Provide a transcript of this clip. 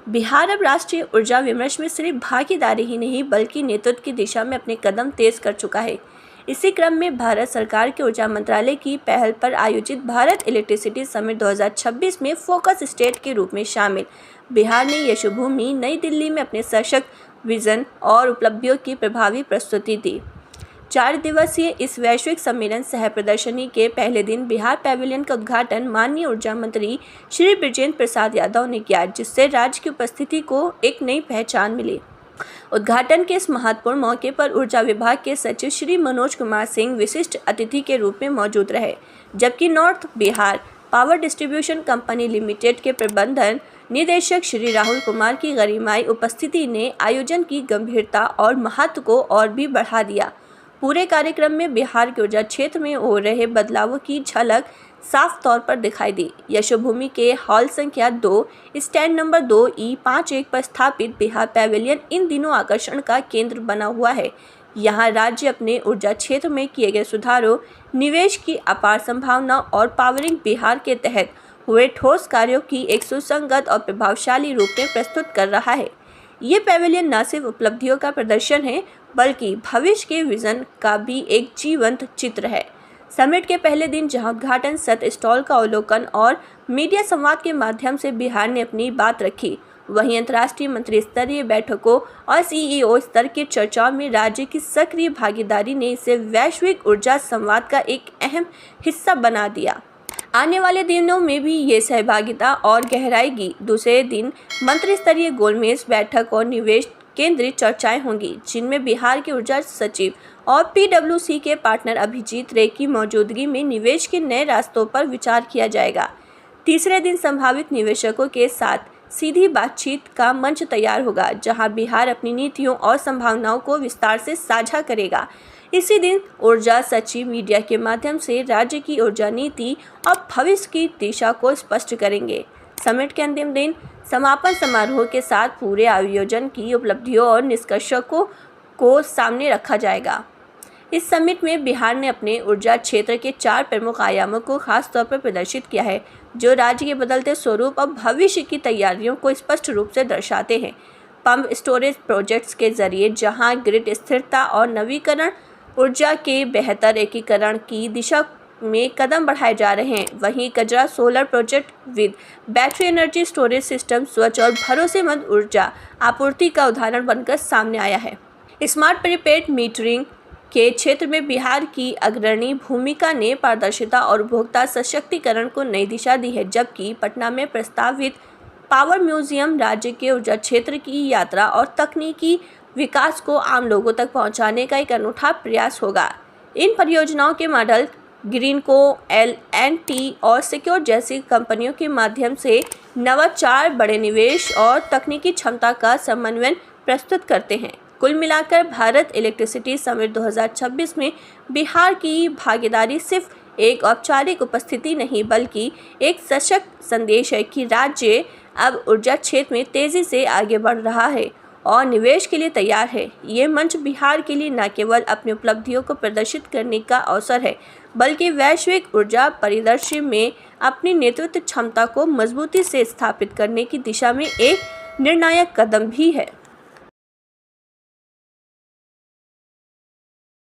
बिहार अब राष्ट्रीय ऊर्जा विमर्श में सिर्फ भागीदारी ही नहीं बल्कि नेतृत्व की दिशा में अपने कदम तेज कर चुका है। इसी क्रम में भारत सरकार के ऊर्जा मंत्रालय की पहल पर आयोजित भारत इलेक्ट्रिसिटी समिट 2026 में फोकस स्टेट के रूप में शामिल बिहार ने यशोभूमि नई दिल्ली में अपने सशक्त विजन और उपलब्धियों की प्रभावी प्रस्तुति दी। 4 दिवसीय इस वैश्विक सम्मेलन सह प्रदर्शनी के पहले दिन बिहार पैविलियन का उद्घाटन माननीय ऊर्जा मंत्री श्री बृजेंद्र प्रसाद यादव ने किया, जिससे राज्य की उपस्थिति को एक नई पहचान मिली। उद्घाटन के इस महत्वपूर्ण मौके पर ऊर्जा विभाग के सचिव श्री मनोज कुमार सिंह विशिष्ट अतिथि के रूप में मौजूद रहे, जबकि north Bihar power distribution company limited के प्रबंधन निदेशक श्री राहुल कुमार की गरिमाई उपस्थिति ने आयोजन की गंभीरता और महत्व को और भी बढ़ा दिया। पूरे कार्यक्रम में बिहार के ऊर्जा क्षेत्र में हो रहे बदलावों की झलक साफ तौर पर दिखाई दी। यशोभूमि के हॉल संख्या 2 स्टैंड नंबर 2E51 पर स्थापित बिहार पैविलियन इन दिनों आकर्षण का केंद्र बना हुआ है। यहाँ राज्य अपने ऊर्जा क्षेत्र में किए गए सुधारों, निवेश की अपार संभावना और पावरिंग बिहार के तहत हुए ठोस कार्यों की एक सुसंगत और प्रभावशाली रूप में प्रस्तुत कर रहा है। ये पैविलियन न सिर्फ उपलब्धियों का प्रदर्शन है बल्कि भविष्य के विजन का भी एक जीवंत चित्र है। समिट के पहले दिन जहां उद्घाटन सत्र, स्टॉल का अवलोकन और मीडिया संवाद के माध्यम से बिहार ने अपनी बात रखी, वहीं अंतर्राष्ट्रीय मंत्री स्तरीय बैठकों और सीईओ स्तर की चर्चाओं में राज्य की सक्रिय भागीदारी ने इसे वैश्विक ऊर्जा संवाद का एक अहम हिस्सा बना दिया। आने वाले दिनों में भी ये सहभागिता और गहराएगी। दूसरे दिन मंत्री स्तरीय गोलमेज बैठक और निवेश केंद्रित चर्चाएं होंगी, जिनमें बिहार के ऊर्जा सचिव और पीडब्ल्यूसी के पार्टनर अभिजीत रे की मौजूदगी में निवेश के नए रास्तों पर विचार किया जाएगा। तीसरे दिन संभावित निवेशकों के साथ सीधी बातचीत का मंच तैयार होगा, जहां बिहार अपनी नीतियों और संभावनाओं को विस्तार से साझा करेगा। इसी दिन ऊर्जा सचिव मीडिया के माध्यम से राज्य की ऊर्जा नीति और भविष्य की दिशा को स्पष्ट करेंगे। समिट के अंतिम दिन समापन समारोह के साथ पूरे आयोजन की उपलब्धियों और निष्कर्षों को सामने रखा जाएगा। इस समिट में बिहार ने अपने ऊर्जा क्षेत्र के 4 प्रमुख आयामों को खास तौर पर प्रदर्शित किया है, जो राज्य के बदलते स्वरूप और भविष्य की तैयारियों को स्पष्ट रूप से दर्शाते हैं। पंप स्टोरेज प्रोजेक्ट्स के जरिए जहां ग्रिड स्थिरता और नवीकरण ऊर्जा के बेहतर एकीकरण की दिशा में कदम बढ़ाए जा रहे हैं, वहीं Kajra solar project with battery energy storage system स्वच्छ और भरोसेमंद ऊर्जा आपूर्ति का उदाहरण बनकर सामने आया है। स्मार्ट प्रीपेड मीटरिंग के क्षेत्र में बिहार की अग्रणी भूमिका ने पारदर्शिता और उपभोक्ता सशक्तिकरण को नई दिशा दी है, जबकि पटना में प्रस्तावित पावर म्यूजियम राज्य के ऊर्जा क्षेत्र की यात्रा और तकनीकी विकास को आम लोगों तक पहुंचाने का एक अनूठा प्रयास होगा। इन परियोजनाओं के मॉडल ग्रीनको, L&T और सिक्योर जैसी कंपनियों के माध्यम से नवाचार, बड़े निवेश और तकनीकी क्षमता का समन्वय प्रस्तुत करते हैं। कुल मिलाकर भारत इलेक्ट्रिसिटी समिट 2026 में बिहार की भागीदारी सिर्फ एक औपचारिक उपस्थिति नहीं बल्कि एक सशक्त संदेश है कि राज्य अब ऊर्जा क्षेत्र में तेजी से आगे बढ़ रहा है और निवेश के लिए तैयार है। ये मंच बिहार के लिए न केवल अपनी उपलब्धियों को प्रदर्शित करने का अवसर है बल्कि वैश्विक ऊर्जा परिदृश्य में अपनी नेतृत्व क्षमता को मजबूती से स्थापित करने की दिशा में एक निर्णायक कदम भी है।